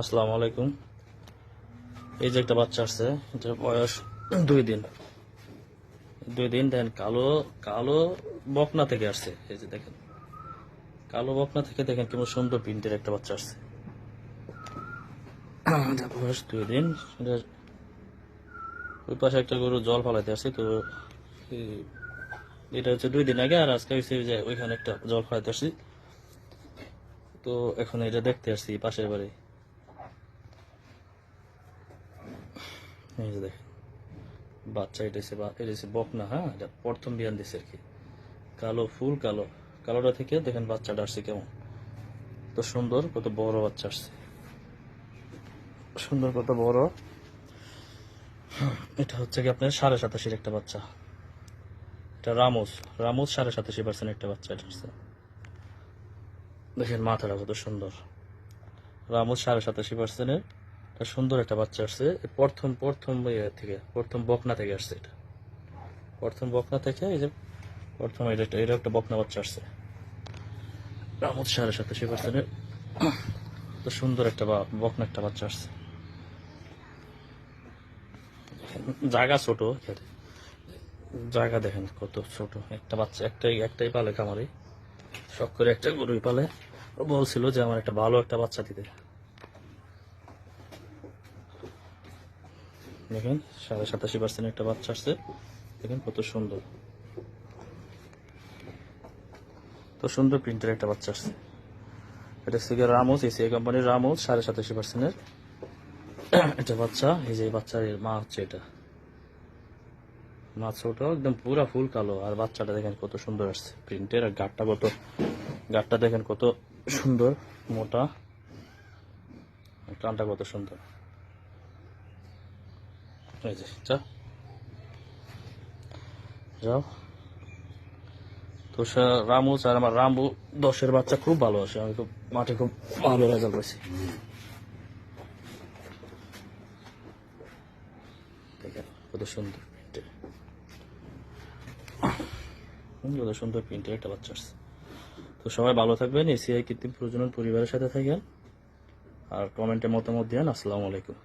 আসসালামু আলাইকুম। এই যে একটা বাচ্চা আসছে, এটার বয়স 2 দিন। দেখেন কালো কালো বকনা থেকে আসছে। এই যে দেখেন কালো বকনা থেকে দেখেন কেমন সুন্দর প্রিন্টের একটা বাচ্চা আসছে। এটার বয়স 2 দিন। ওই পাশে একটা গরু জল ফালাইতে আসছে, তো এটা হচ্ছে 2 দিন আগে, আর আজকে হচ্ছে যে ওইখানে একটা জল ফালাইতে আসছি, তো এখন এটা দেখতে আসছি পাশের বাড়ি। এই যে দেখেন বাচ্চা, এটা হচ্ছে বকনা। হ্যাঁ, এটা প্রথম বিয়ান দিছে আর কি। কালো ফুল কালো, কালোটা থেকে দেখেন বাচ্চাটা আসছে কেমন, তো সুন্দর, কত বড় বাচ্চা আসছে, সুন্দর কত বড়। এটা হচ্ছে কি আপনার 87.5-এর একটা বাচ্চা। এটা রামুস 87.5% একটা বাচ্চা এটা আসছে। দেখেন মাথাটা কত সুন্দর। রামুস 87.5%-এর একটা সুন্দর একটা বাচ্চা আসছে। প্রথম প্রথম ইয়ে থেকে, প্রথম বকনা থেকে আসছে এটা। প্রথম বকনা থেকে এই যে প্রথম এটা একটা বকনা বাচ্চা আসছে। রামুস 87.5%-এর তো সুন্দর একটা বকনা একটা বাচ্চা আসছে। জায়গা ছোট, জায়গা দেখেন কত ছোট। একটা বাচ্চা একটাই পালে খামারে, শখ করে একটা গরুই পালে। ও বলছিল যে আমার একটা ভালো একটা বাচ্চা দিতে। দেখেন 87.5% একটা বাচ্চা আসছে। দেখেন কত সুন্দর, তো সুন্দর প্রিন্টের একটা বাচ্চা আসছে। এটা হচ্ছে রামুস, এসিআই কোম্পানির রামুস 87.5%-এর এটা বাচ্চা। এই যে বাচ্চার মা হচ্ছে এটা। মা ছোট, একদম পুরা ফুল কালো, আর বাচ্চাটা দেখেন কত সুন্দর আসছে প্রিন্টের। আর গাটটা দেখেন কত সুন্দর, মোটা, কানটা কত সুন্দর। এই যে যাও তো রামুস আর আমার রামু 10-এর বাচ্চা খুব ভালো আসে। আমি খুব মাঠে খুব ভালো রেজাল্ট পাইছি। দেখেন কত সুন্দর প্রিন্টের, কত সুন্দর প্রিন্টের একটা বাচ্চা আসছে। তো সবাই ভালো থাকবেন, এসিআই কৃত্রিম প্রজনন পরিবারের সাথে থাকেন, আর কমেন্টে মতামত দেন। আসসালামু আলাইকুম।